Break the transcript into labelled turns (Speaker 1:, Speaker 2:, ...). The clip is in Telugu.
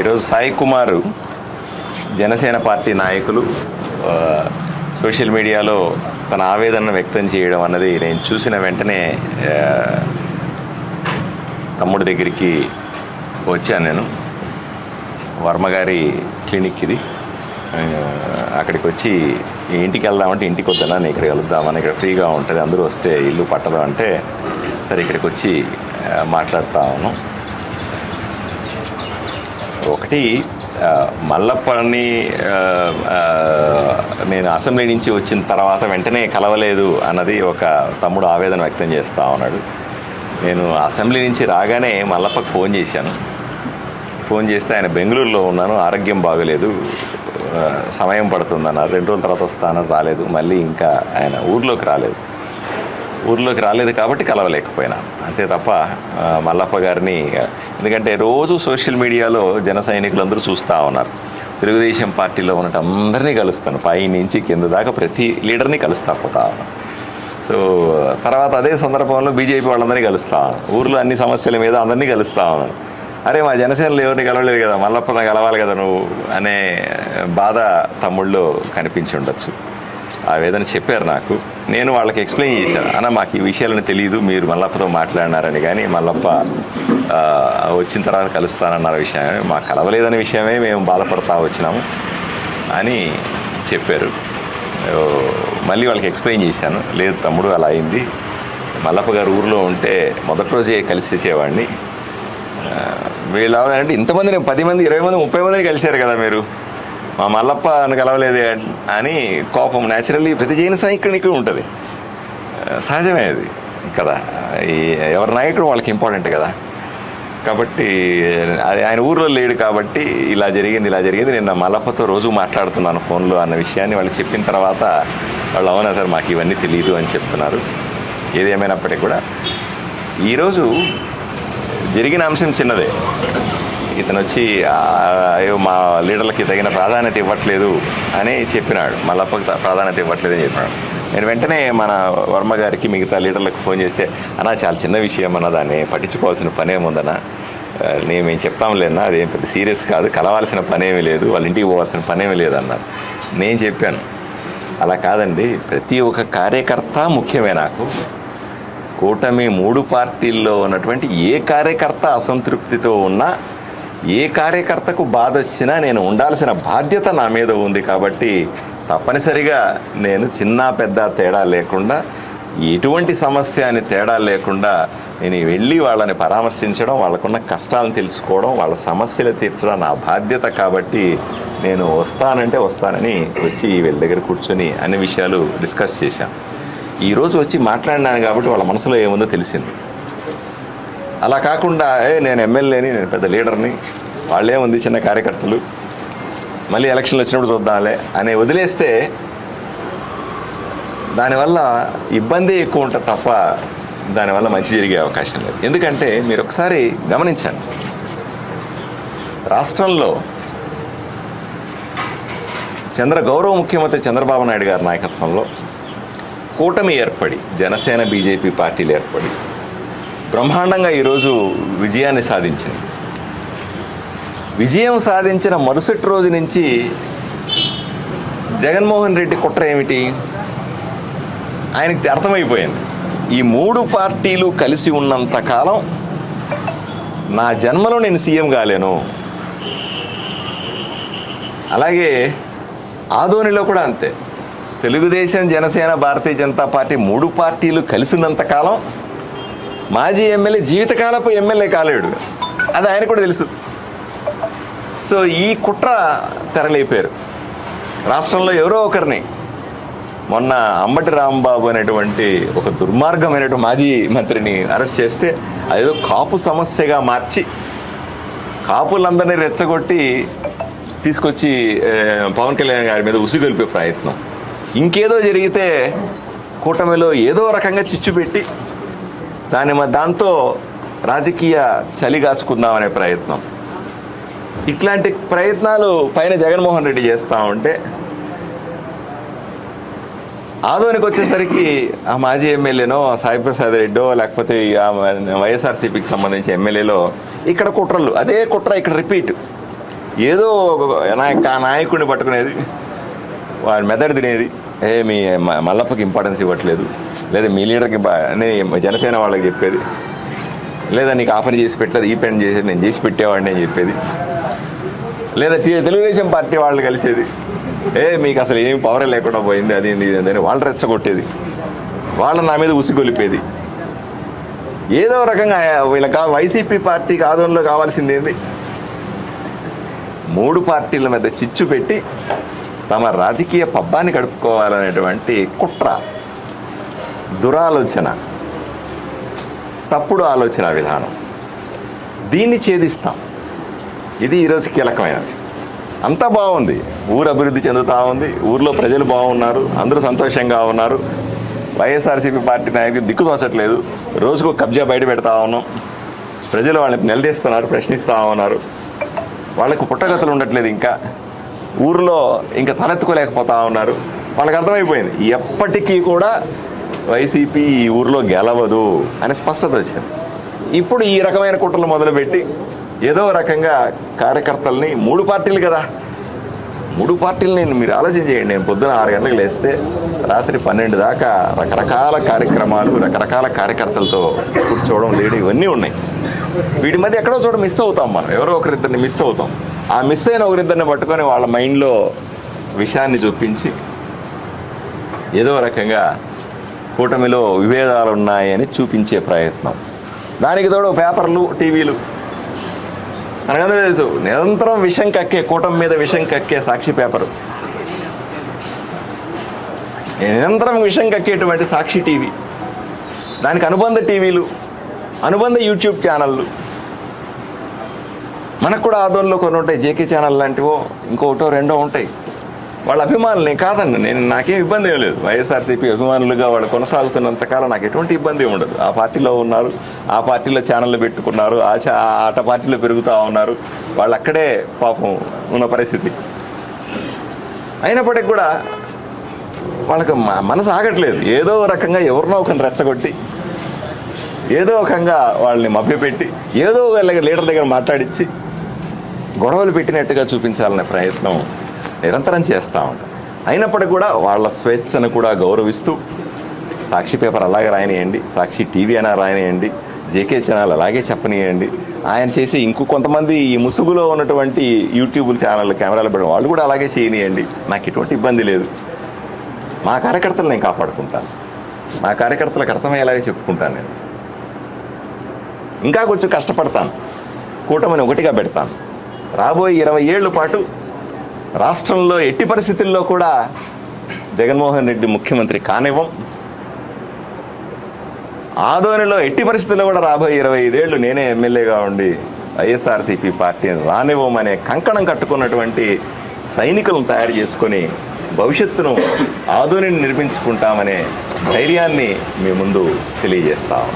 Speaker 1: ఈరోజు సాయి కుమార్ జనసేన పార్టీ నాయకులు సోషల్ మీడియాలో తన ఆవేదనను వ్యక్తం చేయడం అన్నది నేను చూసిన వెంటనే తమ్ముడి దగ్గరికి వచ్చాను. నేను వర్మగారి క్లినిక్ ఇది, అక్కడికి వచ్చి ఇంటికి వెళ్దామంటే ఇంటికి వద్దానా, నేను ఇక్కడ కలుద్దామని, ఇక్కడ ఫ్రీగా ఉంటుంది, అందరూ వస్తే ఇల్లు పట్టదు అంటే సరే ఇక్కడికి వచ్చి మాట్లాడుతాను. ఒకటి, మల్లప్పని నేను అసెంబ్లీ నుంచి వచ్చిన తర్వాత వెంటనే కలవలేదు అన్నది ఒక తమ్ముడు ఆవేదన వ్యక్తం చేస్తూ ఉన్నాడు. నేను అసెంబ్లీ నుంచి రాగానే మల్లప్పకు ఫోన్ చేశాను. ఫోన్ చేస్తే ఆయన బెంగళూరులో ఉన్నాను, ఆరోగ్యం బాగలేదు, సమయం పడుతుందన్నారు, 2 రోజుల తర్వాత వస్తానని రాలేదు. మళ్ళీ ఇంకా ఆయన ఊర్లోకి రాలేదు కాబట్టి కలవలేకపోయినా, అంతే తప్ప మల్లప్ప గారిని, ఎందుకంటే రోజు సోషల్ మీడియాలో జన సైనికులందరూ చూస్తూ ఉన్నారు. తెలుగుదేశం పార్టీలో ఉన్నట్టు అందరినీ కలుస్తాను, పై నుంచి కింద దాకా ప్రతి లీడర్ని కలుస్తా పోతా ఉన్నాను. సో తర్వాత అదే సందర్భంలో బీజేపీ వాళ్ళందరినీ కలుస్తా ఉన్నాను, ఊర్లో అన్ని సమస్యల మీద అందరినీ కలుస్తా ఉన్నాను. అరే మా జనసేనలో ఎవరిని కలవలేదు కదా, మల్లప్ప కలవాలి కదా నువ్వు అనే బాధ తమ్ముళ్ళు కనిపించి ఉండొచ్చు. ఆ వేదన చెప్పారు నాకు. నేను వాళ్ళకి ఎక్స్ప్లెయిన్ చేశాను, అన్న మాకు ఈ విషయాలను తెలియదు, మీరు మల్లప్పతో మాట్లాడినారని, కానీ మల్లప్ప వచ్చిన తర్వాత కలుస్తానన్న విషయమే, మాకు కలవలేదనే విషయమే మేము బాధపడతా వచ్చినాము అని చెప్పారు. మళ్ళీ వాళ్ళకి ఎక్స్ప్లెయిన్ చేశాను, లేదు తమ్ముడు అలా అయింది, మల్లప్ప గారు ఊరిలో ఉంటే మొదటి రోజే కలిసేసేవాడిని, వీళ్ళు అంటే ఇంతమందిని 10 మంది 20 మంది 30 మందిని కలిశారు కదా మీరు, మా మల్లప్ప కలవలేదే అని కోపం న్యాచురల్లీ ప్రతి జైన సైనికునికి ఉంటుంది, సహజమే అది కదా. ఎవరి నాయకుడు వాళ్ళకి ఇంపార్టెంట్ కదా. కాబట్టి అది ఆయన ఊర్లో లేడు కాబట్టి ఇలా జరిగింది నేను నా మల్లప్పతో రోజు మాట్లాడుతున్నాను ఫోన్లో అన్న విషయాన్ని వాళ్ళు చెప్పిన తర్వాత వాళ్ళు అవునా సార్ మాకు ఇవన్నీ తెలియదు అని చెప్తున్నారు. ఏదేమైనప్పటికీ కూడా ఈరోజు జరిగిన అంశం చిన్నదే. ఇతను వచ్చి మా లీడర్లకి తగిన ప్రాధాన్యత ఇవ్వట్లేదు అని చెప్పినాడు, మల్లప్పకి ప్రాధాన్యత ఇవ్వట్లేదు అని చెప్పినాడు. నేను వెంటనే మన వర్మ గారికి మిగతా లీడర్లకు ఫోన్ చేస్తే, అన్నా చాలా చిన్న విషయం అన్న, దాన్ని పట్టించుకోవాల్సిన పనేముందన్నా, మేము చెప్తాంలేనా, అదేం పెద్ద సీరియస్ కాదు, కలవాల్సిన పనేమీ లేదు, వాళ్ళ ఇంటికి పోవాల్సిన పనేమీ లేదన్నారు. నేను చెప్పాను అలా కాదండి, ప్రతి ఒక్క కార్యకర్త ముఖ్యమే నాకు. కూటమి 3 పార్టీల్లో ఉన్నటువంటి ఏ కార్యకర్త అసంతృప్తితో ఉన్నా, ఏ కార్యకర్తకు బాధ వచ్చినా నేను ఉండాల్సిన బాధ్యత నా మీద ఉంది. కాబట్టి తప్పనిసరిగా నేను చిన్న పెద్ద తేడా లేకుండా, ఎటువంటి సమస్య అని తేడా లేకుండా నేను వెళ్ళి వాళ్ళని పరామర్శించడం, వాళ్ళకున్న కష్టాలను తెలుసుకోవడం, వాళ్ళ సమస్యలు తీర్చడం నా బాధ్యత. కాబట్టి నేను వస్తానంటే వస్తానని వచ్చి వీళ్ళ దగ్గర కూర్చొని అన్ని విషయాలు డిస్కస్ చేశాను. ఈరోజు వచ్చి మాట్లాడినాను కాబట్టి వాళ్ళ మనసులో ఏముందో తెలిసింది. అలా కాకుండా నేను ఎమ్మెల్యేని, నేను పెద్ద లీడర్ని, వాళ్ళేముంది చిన్న కార్యకర్తలు, మళ్ళీ ఎలక్షన్లు వచ్చినప్పుడు చూద్దాంలే అని వదిలేస్తే దానివల్ల ఇబ్బంది ఎక్కువ ఉంటుంది తప్ప దానివల్ల మంచి జరిగే అవకాశం లేదు. ఎందుకంటే మీరు ఒకసారి గమనించండి, రాష్ట్రంలో గౌరవ ముఖ్యమంత్రి చంద్రబాబు నాయుడు గారి నాయకత్వంలో కూటమి ఏర్పడి, జనసేన బీజేపీ పార్టీలు ఏర్పడి బ్రహ్మాండంగా ఈరోజు విజయాన్ని సాధించింది. విజయం సాధించిన మరుసటి రోజు నుంచి జగన్మోహన్ రెడ్డి కుట్ర ఏమిటి ఆయనకి అర్థమైపోయింది. ఈ 3 పార్టీలు కలిసి ఉన్నంతకాలం నా జన్మలో నేను సీఎం కాలేను. అలాగే ఆదోనిలో కూడా అంతే, తెలుగుదేశం, జనసేన, భారతీయ జనతా పార్టీ 3 పార్టీలు కలిసి ఉన్నంతకాలం మాజీ ఎమ్మెల్యే జీవితకాలపు ఎమ్మెల్యే కాలేడు, అది ఆయన కూడా తెలుసు. సో ఈ కుట్ర తెరలేపారు. రాష్ట్రంలో ఎవరో ఒకరిని, మొన్న అంబటి రాంబాబు అనేటువంటి ఒక దుర్మార్గమైనటువంటి మాజీ మంత్రిని అరెస్ట్ చేస్తే అదేదో కాపు సమస్యగా మార్చి కాపులందరినీ రెచ్చగొట్టి తీసుకొచ్చి పవన్ కళ్యాణ్ గారి మీద ఉసిగొల్పే ప్రయత్నం. ఇంకేదో జరిగితే కూటమిలో ఏదో రకంగా చిచ్చు పెట్టి దాంతో రాజకీయ చలిగాచుకుందామనే ప్రయత్నం. ఇట్లాంటి ప్రయత్నాలు పైన జగన్మోహన్ రెడ్డి చేస్తూ ఉంటే ఆదోనికి వచ్చేసరికి ఆ మాజీ ఎమ్మెల్యేనో సాయిప్రసాద్ రెడ్డో లేకపోతే వైఎస్ఆర్సీపీకి సంబంధించిన ఎమ్మెల్యేలో ఇక్కడ కుట్రలు, అదే కుట్ర ఇక్కడ రిపీట్. ఏదో నాయకుడిని పట్టుకునేది, వాడి మెదడు తినేది, మీ మల్లప్పకి ఇంపార్టెన్స్ ఇవ్వట్లేదు, లేదా మీ లీడర్కి అని జనసేన వాళ్ళకి చెప్పేది, లేదా నీకు ఆ పని చేసి పెట్టలేదు, ఈ పని చేసి నేను చేసి పెట్టేవాడిని అని చెప్పేది, లేదా తెలుగుదేశం పార్టీ వాళ్ళు కలిసేది, మీకు అసలు ఏమి పవరే లేకుండా పోయింది, అది అని వాళ్ళు రెచ్చగొట్టేది, వాళ్ళని నా మీద ఉసిగొలిపేది. ఏదో రకంగా వీళ్ళకి వైసీపీ పార్టీకి ఆదోళనలో కావాల్సింది ఏంది? 3 పార్టీల మధ్య చిచ్చు పెట్టి తమ రాజకీయ పబ్బాన్ని గడుపుకోవాలనేటువంటి కుట్ర, దురాలోచన, తప్పుడు ఆలోచన విధానం. దీన్ని ఛేదిస్తాం. ఇది ఈరోజు కీలకమైన విషయం. అంతా బాగుంది, ఊరు అభివృద్ధి చెందుతూ ఉంది, ఊర్లో ప్రజలు బాగున్నారు, అందరూ సంతోషంగా ఉన్నారు. వైఎస్ఆర్సీపీ పార్టీ నాయకులు దిక్కు తోచట్లేదు, రోజుకు కబ్జా బయట పెడతా ఉన్నాం, ప్రజలు వాళ్ళని నిలదీస్తున్నారు, ప్రశ్నిస్తూ ఉన్నారు, వాళ్ళకు పుట్టగతులు ఉండట్లేదు, ఇంకా ఊరిలో ఇంకా తలెత్తుకోలేకపోతా ఉన్నారు. వాళ్ళకి అర్థమైపోయింది ఎప్పటికీ కూడా వైసీపీ ఈ ఊరిలో గెలవదు అని స్పష్టత వచ్చింది. ఇప్పుడు ఈ రకమైన కుట్రలు మొదలుపెట్టి ఏదో రకంగా కార్యకర్తల్ని 3 పార్టీలు కదా, 3 పార్టీలని మీరు ఆలోచన చేయండి. నేను పొద్దున 6 గంటలకు లేస్తే రాత్రి 12 దాకా రకరకాల కార్యక్రమాలు, రకరకాల కార్యకర్తలతో కూర్చోవడం, లేడు, ఇవన్నీ ఉన్నాయి. వీటి మధ్య ఎక్కడో చోట మిస్ అవుతాం మనం, ఎవరో ఒకరిద్దరిని మిస్ అవుతాం. ఆ మిస్ అయిన ఒకరిద్దరిని పట్టుకొని వాళ్ళ మైండ్లో విషయాన్ని చూపించి ఏదో రకంగా కూటమిలో విభేదాలు ఉన్నాయని చూపించే ప్రయత్నం. దానికి తోడు పేపర్లు, టీవీలు, మనకందరూ తెలుసు, నిరంతరం విషం కక్కే, కూటమి మీద విషం కక్కే సాక్షి పేపరు, నిరంతరం విషం కక్కేటువంటి సాక్షి టీవీ, దానికి అనుబంధ టీవీలు, అనుబంధ యూట్యూబ్ ఛానళ్ళు, మనకు కూడా ఆదోళనలో కొన్ని ఉంటాయి, జేకే ఛానల్ లాంటివో ఇంకొకటో రెండో ఉంటాయి. వాళ్ళ అభిమానులు, నేను కాదండి, నాకేం ఇబ్బంది ఏం లేదు. వైఎస్ఆర్సీపీ అభిమానులుగా వాళ్ళు కొనసాగుతున్నంతకాలం నాకు ఎటువంటి ఇబ్బంది ఉండదు. ఆ పార్టీలో ఉన్నారు, ఆ పార్టీలో ఛానళ్ళు పెట్టుకున్నారు, ఆట పార్టీలో పెరుగుతూ ఉన్నారు, వాళ్ళు అక్కడే పాపం ఉన్న పరిస్థితి. అయినప్పటికీ కూడా వాళ్ళకి మనసు ఆగట్లేదు. ఏదో రకంగా ఎవరినో ఒకరిని రెచ్చగొట్టి, ఏదో రకంగా వాళ్ళని మభ్యపెట్టి, ఏదో లీడర్ దగ్గర మాట్లాడించి గొడవలు పెట్టినట్టుగా చూపించాలనే ప్రయత్నం నిరంతరం చేస్తూ ఉంటాం. అయినప్పటికీ కూడా వాళ్ళ స్వేచ్ఛను కూడా గౌరవిస్తూ సాక్షి పేపర్ అలాగే రాయనియండి, సాక్షి టీవీ అయినా రాయనియండి, జేకే ఛానల్ అలాగే చెప్పనియండి, ఆయన చేసి ఇంకో కొంతమంది ఈ ముసుగులో ఉన్నటువంటి యూట్యూబ్ ఛానల్ కెమెరాలు పెట్టడం వాళ్ళు కూడా అలాగే చేయనియండి, నాకు ఎటువంటి ఇబ్బంది లేదు. మా కార్యకర్తలు నేను కాపాడుకుంటాను, మా కార్యకర్తలకు అర్థమయ్యేలాగే చెప్పుకుంటాను. నేను ఇంకా కొంచెం కష్టపడతాను, కూటమిని ఒకటిగా పెడతాను. రాబోయే 20 ఏళ్ల పాటు రాష్ట్రంలో ఎట్టి పరిస్థితుల్లో కూడా జగన్మోహన్ రెడ్డి ముఖ్యమంత్రి కానివ్వం, ఆదోనిలో ఎట్టి పరిస్థితుల్లో కూడా రాబోయే 25 ఏళ్ళు నేనే ఎమ్మెల్యేగా ఉండి వైఎస్ఆర్సీపీ పార్టీని రానివ్వమనే కంకణం కట్టుకున్నటువంటి సైనికులను తయారు చేసుకొని భవిష్యత్తును ఆదోనిని నిర్మించుకుంటామనే ధైర్యాన్ని మీ ముందు తెలియజేస్తాము.